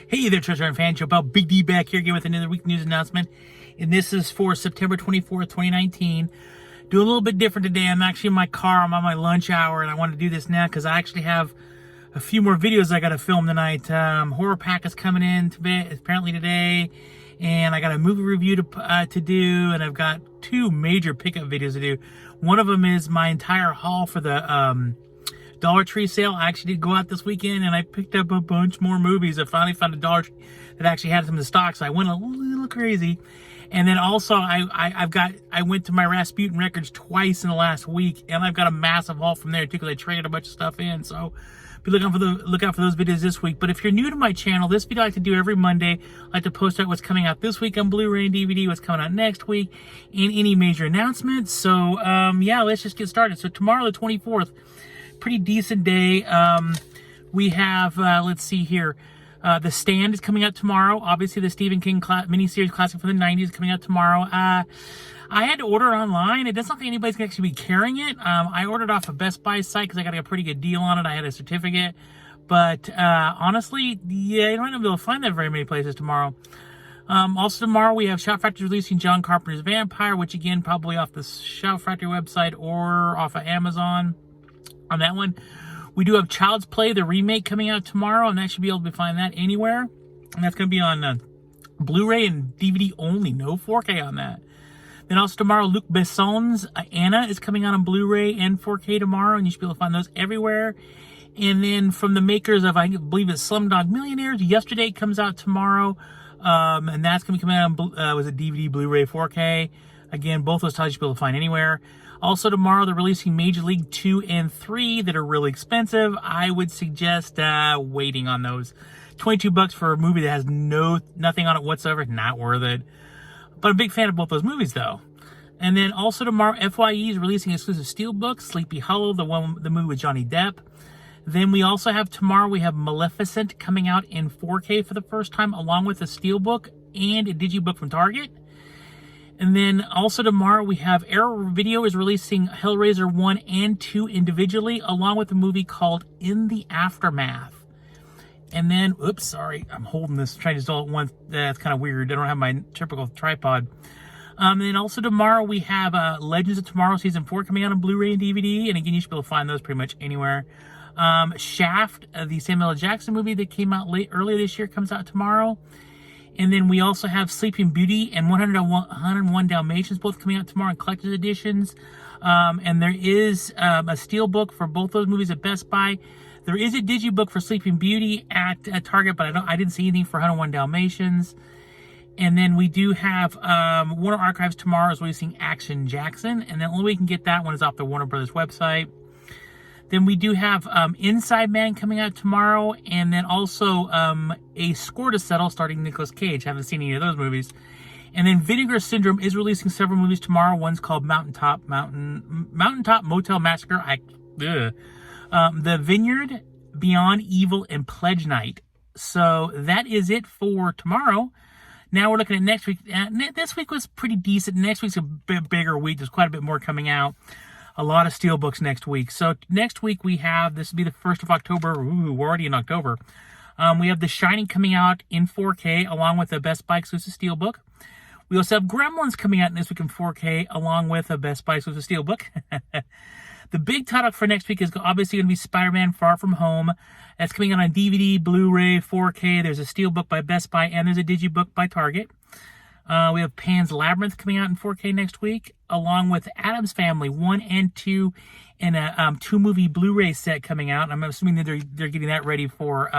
Hey there, Treasure and Fan Show. About Big D back here again with another week news announcement. And this is for September 24th, 2019. Doing a little bit different today. I'm actually in my car. I'm on my lunch hour, and I want to do this now because I actually have a few more videos I got to film tonight. Horror Pack is coming in apparently today, and I got a movie review to do, and I've got two major pickup videos to do. One of them is my entire haul for the Dollar Tree sale. I actually did go out this weekend and I picked up a bunch more movies. I finally found a Dollar Tree that actually had some in stock, so I went a little crazy. And then also I went to my Rasputin Records twice in the last week, and I've got a massive haul from there too because I traded a bunch of stuff in. So be looking for look out for those videos this week. But if you're new to my channel, this video I like to do every Monday. I like to post out what's coming out this week on Blu-ray and DVD, what's coming out next week, and any major announcements. So yeah, let's just get started. So tomorrow, the 24th. Pretty decent day. We have, let's see here, The Stand is coming out tomorrow. Obviously, the Stephen King miniseries classic from the 90s is coming out tomorrow. I had to order it online. It doesn't look like anybody's going to actually be carrying it. I ordered off a Best Buy site because I got a pretty good deal on it. I had a certificate. But honestly, yeah, you might not be able to find that very many places tomorrow. Also tomorrow, we have Shout Factory releasing John Carpenter's Vampire, which again, probably off the Shout Factory website or off of Amazon. On that one, we do have Child's Play, the remake, coming out tomorrow, and that should be able to find that anywhere. And that's going to be on Blu-ray and DVD only, no 4K on that. Then also tomorrow, Luc Besson's Anna is coming out on Blu-ray and 4K tomorrow, and you should be able to find those everywhere. And then from the makers of, I believe it's Slumdog Millionaires, Yesterday comes out tomorrow, and that's going to be coming out on was it DVD, Blu-ray, 4K. Again, both those titles you should be able to find anywhere. Also tomorrow, they're releasing Major League 2 and 3 that are really expensive. I would suggest waiting on those. $22 for a movie that has nothing on it whatsoever, not worth it. But I'm a big fan of both those movies, though. And then also tomorrow, FYE is releasing exclusive steelbooks, Sleepy Hollow, the movie with Johnny Depp. Then we also have tomorrow, we have Maleficent coming out in 4K for the first time, along with a steelbook and a digibook from Target. And then also tomorrow, we have Arrow Video is releasing Hellraiser 1 and 2 individually, along with a movie called In the Aftermath. And then, oops, sorry, I'm holding this, trying to install it once. That's kind of weird. I don't have my typical tripod. And then also tomorrow, we have Legends of Tomorrow Season 4 coming out on Blu-ray and DVD. And again, you should be able to find those pretty much anywhere. Shaft, the Samuel L. Jackson movie that came out earlier this year, comes out tomorrow. And then we also have Sleeping Beauty and 101 Dalmatians both coming out tomorrow in collector's editions. And there is a steelbook for both those movies at Best Buy. There is a digibook for Sleeping Beauty at Target, but I didn't see anything for 101 Dalmatians. And then we do have Warner Archives tomorrow is releasing Action Jackson. And the only way you can get that one is off the Warner Brothers website. Then we do have Inside Man coming out tomorrow, and then also A Score to Settle starring Nicolas Cage. Haven't seen any of those movies. And then Vinegar Syndrome is releasing several movies tomorrow. One's called Mountaintop Motel Massacre. The Vineyard, Beyond Evil, and Pledge Night. So that is it for tomorrow. Now we're looking at next week. This week was pretty decent. Next week's a bit bigger week. There's quite a bit more coming out. A lot of steelbooks next week. So next week we have, this will be the 1st of October. Ooh, we're already in October. We have The Shining coming out in 4K along with a Best Buy exclusive steelbook. We also have Gremlins coming out this week in 4K along with a Best Buy exclusive steelbook. The big title for next week is obviously going to be Spider-Man Far From Home. That's coming out on DVD, Blu-ray, 4K. There's a steelbook by Best Buy and there's a digibook by Target. We have Pan's Labyrinth coming out in 4K next week, along with Addams Family 1 and 2 and a 2-movie Blu-ray set coming out. I'm assuming that they're getting that ready for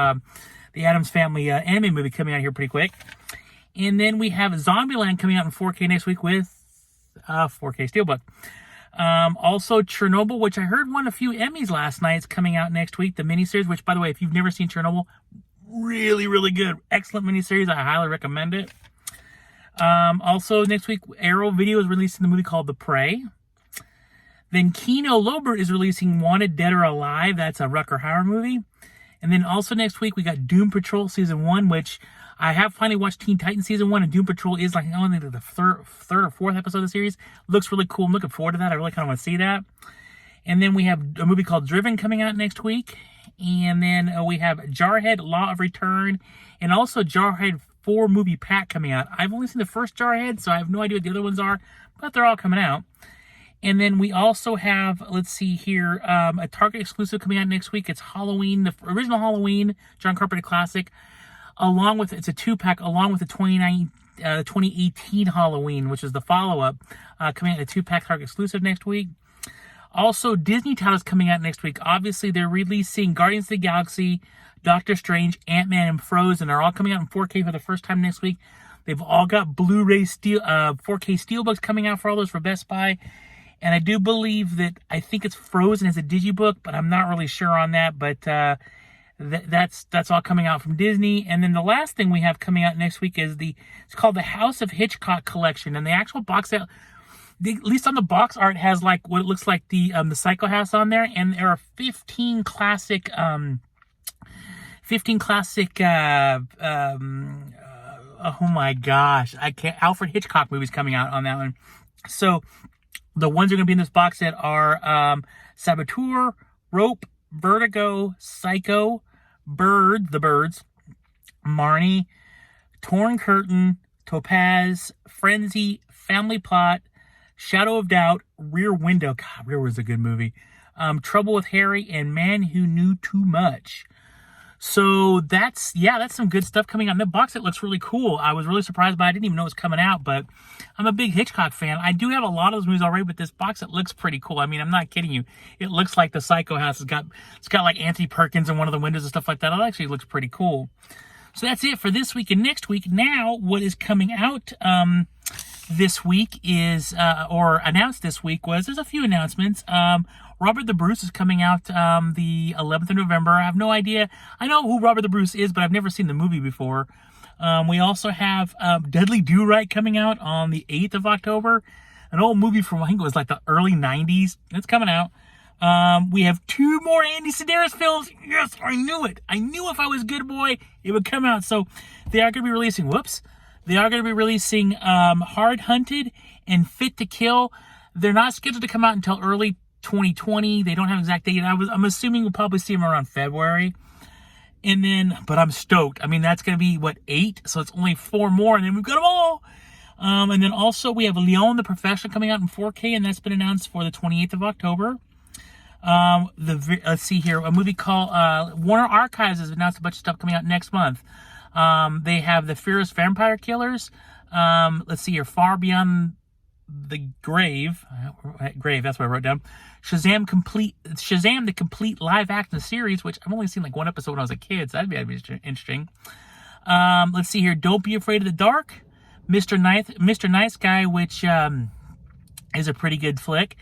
the Addams Family anime movie coming out here pretty quick. And then we have Zombieland coming out in 4K next week with 4K steelbook. Also Chernobyl, which I heard won a few Emmys last night. It's coming out next week. The miniseries, which by the way, if you've never seen Chernobyl, really, really good. Excellent miniseries. I highly recommend it. Also next week, Arrow Video is releasing the movie called The Prey. Then Kino Lorber is releasing Wanted Dead or Alive. That's a Rutger Hauer movie. And then also next week, we got Doom Patrol Season 1, which I have finally watched Teen Titans Season 1, and Doom Patrol is like only the third or fourth episode of the series. Looks really cool. I'm looking forward to that. I really kind of want to see that. And then we have a movie called Driven coming out next week. And then we have Jarhead, Law of Return, and also Jarhead 4 movie pack coming out. I've only seen the first Jarhead, so I have no idea what the other ones are, but they're all coming out. And then we also have, let's see here, a Target exclusive coming out next week. It's Halloween, the original Halloween, John Carpenter classic, along with, it's a 2-pack, along with the 2018 Halloween, which is the follow-up, coming out in a 2-pack Target exclusive next week. Also, Disney titles coming out next week. Obviously, they're releasing Guardians of the Galaxy, Doctor Strange, Ant-Man, and Frozen. They're all coming out in 4K for the first time next week. They've all got Blu-ray 4K steelbooks coming out for all those for Best Buy. And I do believe that, I think it's Frozen as a digibook, but I'm not really sure on that. But that's all coming out from Disney. And then the last thing we have coming out next week is it's called the House of Hitchcock Collection. And the actual box set, at least on the box art, has like what it looks like the Psycho House on there. And there are 15 classic, oh my gosh, Alfred Hitchcock movies coming out on that one. So the ones that are going to be in this box set are Saboteur, Rope, Vertigo, Psycho, The Birds, Marnie, Torn Curtain, Topaz, Frenzy, Family Plot, Shadow of Doubt, Rear Window. God, Rear was a good movie. Trouble with Harry, and Man Who Knew Too Much. So that's some good stuff coming out. And the box set looks really cool. I was really surprised by it. I didn't even know it was coming out, but I'm a big Hitchcock fan. I do have a lot of those movies already, but this box set looks pretty cool. I mean, I'm not kidding you. It looks like the Psycho House. It's got like Anthony Perkins in one of the windows and stuff like that. It actually looks pretty cool. So that's it for this week and next week. Now, what is coming out this week is, or announced this week was, there's a few announcements. Robert the Bruce is coming out the 11th of November. I have no idea. I know who Robert the Bruce is, but I've never seen the movie before. We also have Dudley Do-Right coming out on the 8th of October. An old movie from, I think it was like the early 90s. It's coming out. We have 2 more Andy Sedaris films. Yes, I knew it. I knew if I was a good boy, it would come out. So they are going to be releasing, Hard Hunted and Fit to Kill. They're not scheduled to come out until early 2020. They don't have an exact date. I'm assuming we'll probably see them around February. And then, but I'm stoked. I mean, that's going to be, 8? So it's only 4 more, and then we've got them all. And then also we have Leon the Professional coming out in 4K, and that's been announced for the 28th of October. Let's see here, a movie called Warner Archives has announced a bunch of stuff coming out next month. They have The Fierce Vampire Killers. Let's see here, Far Beyond the Grave, that's what I wrote down. Shazam the complete live action series, which I've only seen like 1 episode when I was a kid, so that'd be interesting. Let's see here, Don't Be Afraid of the Dark, Mr. Nice Guy, which is a pretty good flick.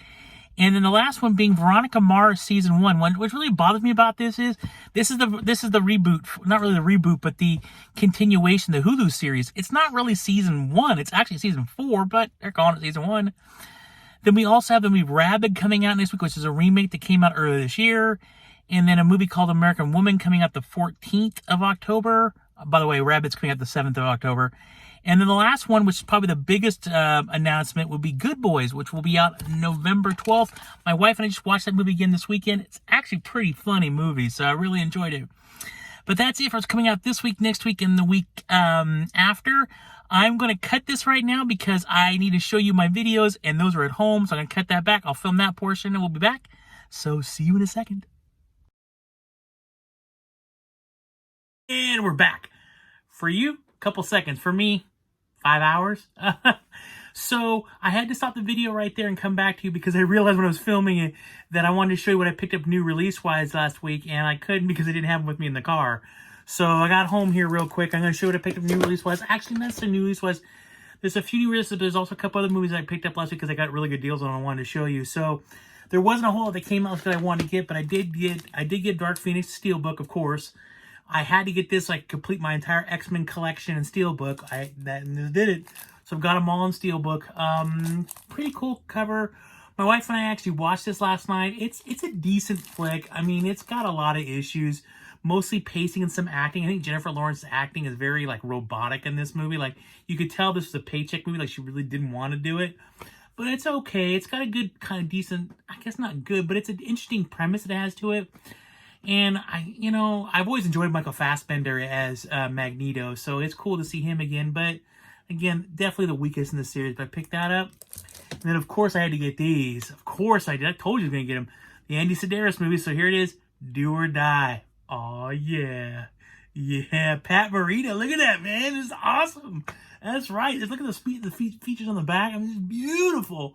And then the last one being Veronica Mars season 1. Which really bothers me about this is the reboot, not really the reboot, but the continuation, the Hulu series. It's not really season 1. It's actually season 4, but they're calling it season 1. Then we also have the movie Rabid coming out next week, which is a remake that came out earlier this year. And then a movie called American Woman coming out the 14th of October. By the way, Rabid's coming out the 7th of October. And then the last one, which is probably the biggest announcement, would be Good Boys, which will be out November 12th. My wife and I just watched that movie again this weekend. It's actually a pretty funny movie, so I really enjoyed it. But that's it for what's coming out this week, next week, and the week after. I'm going to cut this right now because I need to show you my videos, and those are at home, so I'm going to cut that back. I'll film that portion, and we'll be back. So see you in a second. And we're back. For you, a couple seconds. For me, 5 hours. So I had to stop the video right there and come back to you because I realized when I was filming it that I wanted to show you what I picked up new release-wise last week, and I couldn't because I didn't have them with me in the car. So I got home here real quick. I'm going to show you what I picked up new release-wise. Actually, not so new release-wise. There's a few new releases, but there's also a couple other movies I picked up last week because I got really good deals on. I wanted to show you. So there wasn't a whole lot that came out that I wanted to get, but I did get Dark Phoenix Steelbook, of course. I had to get this, like, complete my entire X-Men collection in Steelbook. That did it. So I've got them all in Steelbook. Pretty cool cover. My wife and I actually watched this last night. It's a decent flick. I mean, it's got a lot of issues. Mostly pacing and some acting. I think Jennifer Lawrence's acting is very, like, robotic in this movie. Like, you could tell this was a paycheck movie. Like, she really didn't want to do it. But it's okay. It's got a good, kind of decent, I guess not good, but it's an interesting premise it has to it. And I've always enjoyed Michael Fassbender as Magneto, so it's cool to see him again. But again, definitely the weakest in the series. But I picked that up. And then, of course, I had to get these. Of course I did. I told you I was going to get them. The Andy Sedaris movie. So here it is. Do or Die. Oh, yeah. Yeah, Pat Morita. Look at that, man. It's awesome. That's right. Just look at the features on the back. I mean, it's beautiful.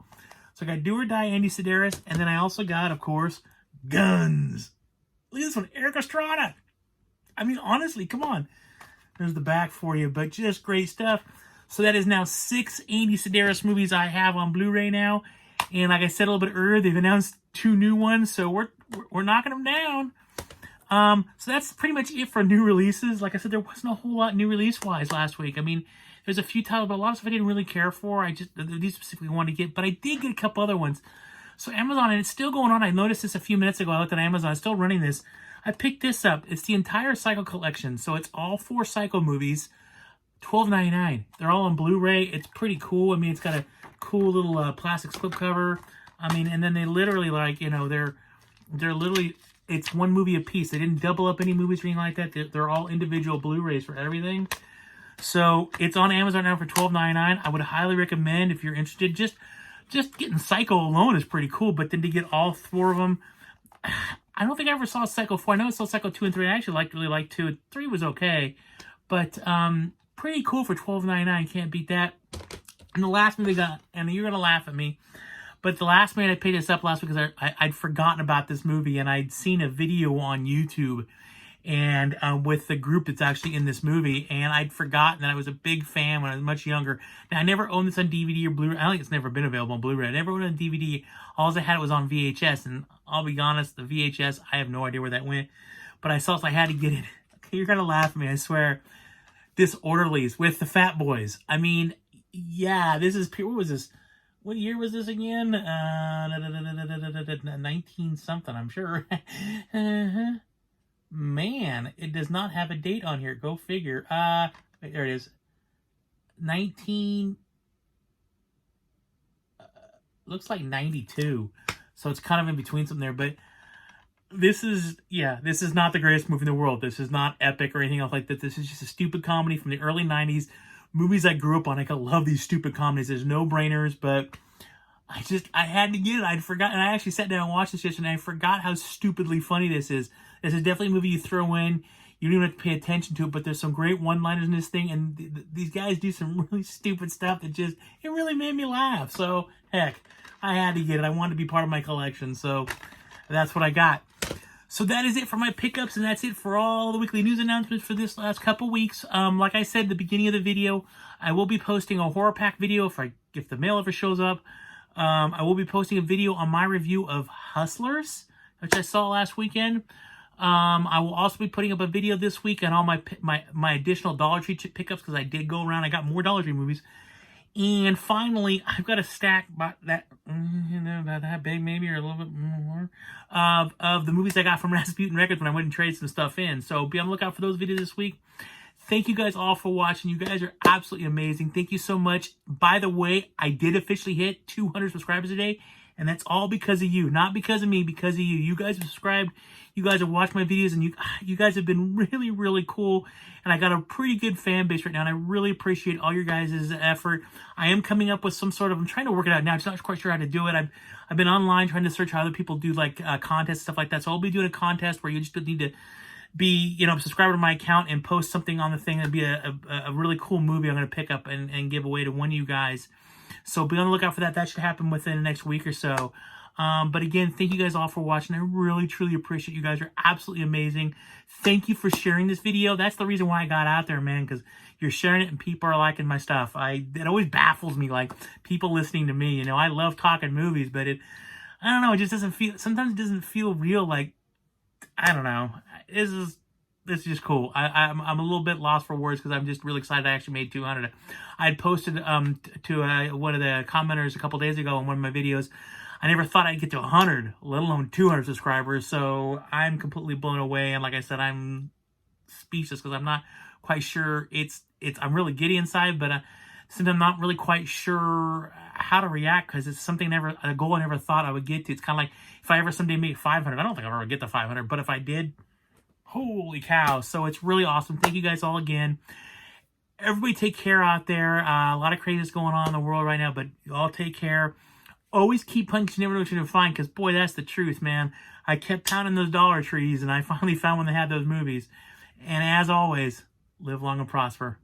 So I got Do or Die, Andy Sedaris. And then I also got, of course, Guns. Look at this one. Eric Estrada. I mean, honestly, come on. There's the back for you. But just great stuff. So that is now 6 Andy Sedaris movies I have on Blu-ray now. And like I said a little bit earlier, they've announced 2 new ones. So we're knocking them down. So that's pretty much it for new releases. Like I said, there wasn't a whole lot new release-wise last week. I mean, there's a few titles, but a lot of stuff I didn't really care for. These specifically wanted to get, but I did get a couple other ones. So Amazon, and it's still going on. I noticed this a few minutes ago. I looked at Amazon. It's still running this. I picked this up. It's the entire Psycho collection. So it's all 4 Psycho movies, $12.99. They're all on Blu-ray. It's pretty cool. I mean, it's got a cool little plastic slipcover. I mean, and then they literally, like, they're literally, it's one movie a piece. They didn't double up any movies or anything like that. They're all individual Blu-rays for everything. So it's on Amazon now for $12.99. I would highly recommend if you're interested. Just getting Psycho alone is pretty cool, but then to get all 4 of them, I don't think I ever saw Psycho 4. I know I saw Psycho 2 and 3. I actually really liked 2. 3 was okay, but pretty cool for $12.99. Can't beat that. And the last movie I got, and you're gonna laugh at me, but the last movie I picked this up last week because I'd forgotten about this movie, and I'd seen a video on YouTube and with the group that's actually in this movie, and I'd forgotten that I was a big fan when I was much younger. Now, I never owned this on DVD or Blu-ray. I don't think it's never been available on Blu-ray. I never owned it on DVD. All I had was on VHS, and I'll be honest, the VHS, I have no idea where that went, but I saw it, so I had to get it. You're going to laugh at me, I swear. Disorderlies with the Fat Boys. I mean, yeah, this is, what was this? What year was this again? 19-something, I'm sure. Man, it does not have a date on here. Go figure. There it is. 19... looks like 92. So it's kind of in between something there. But this is not the greatest movie in the world. This is not epic or anything else like that. This is just a stupid comedy from the early 90s. Movies I grew up on. I love these stupid comedies. There's no brainers, but I had to get it. I'd forgotten. I actually sat down and watched this yesterday, and I forgot how stupidly funny this is. This is definitely a movie you throw in. You don't even have to pay attention to it, but there's some great one-liners in this thing, and these guys do some really stupid stuff that it really made me laugh. So, heck, I had to get it. I wanted to be part of my collection, so that's what I got. So that is it for my pickups, and that's it for all the weekly news announcements for this last couple weeks. Like I said at the beginning of the video, I will be posting a horror pack video if the mail ever shows up. I will be posting a video on my review of Hustlers, which I saw last weekend. I will also be putting up a video this week on all my additional Dollar Tree pickups, because I did go around. I got more Dollar Tree movies. And finally, I've got a stack about that big, maybe, or a little bit more, of the movies I got from Rasputin Records when I went and traded some stuff in. So be on the lookout for those videos this week. Thank you guys all for watching. You guys are absolutely amazing. Thank you so much. By the way, I did officially hit 200 subscribers today, and that's all because of you. Not because of me, because of you. You guys have subscribed. You guys have watched my videos, and you guys have been really, really cool. And I got a pretty good fan base right now, and I really appreciate all your guys' effort. I am coming up with some sort of, I'm trying to work it out now. I'm just not quite sure how to do it. I've been online trying to search how other people do like contests, stuff like that. So I'll be doing a contest where you just need to be, a subscriber to my account and post something on the thing. It'd be a really cool movie I'm going to pick up and give away to one of you guys. So be on the lookout for that. That should happen within the next week or so. But again, thank you guys all for watching. I really, truly appreciate you guys. Are absolutely amazing. Thank you for sharing this video. That's the reason why I got out there, man, because you're sharing it and people are liking my stuff. It always baffles me, like, people listening to me. I love talking movies, but I don't know, it just doesn't feel, sometimes it doesn't feel real. Like, I don't know. This is just cool. I'm a little bit lost for words because I'm just really excited I actually made 200. I had posted to one of the commenters a couple days ago on one of my videos. I never thought I'd get to 100, let alone 200 subscribers. So I'm completely blown away. And like I said, I'm speechless because I'm not quite sure I'm really giddy inside, but since I'm not really quite sure how to react, because it's something a goal I never thought I would get to. It's kind of like if I ever someday make 500. I don't think I'll ever get to 500, but if I did, holy cow. So it's really awesome. Thank you guys all again. Everybody take care out there. A lot of craziness going on in the world right now, but you all take care. Always keep punching. You never know what you're going to find, because, boy, that's the truth, man. I kept pounding those Dollar Trees, and I finally found one that had those movies. And as always, live long and prosper.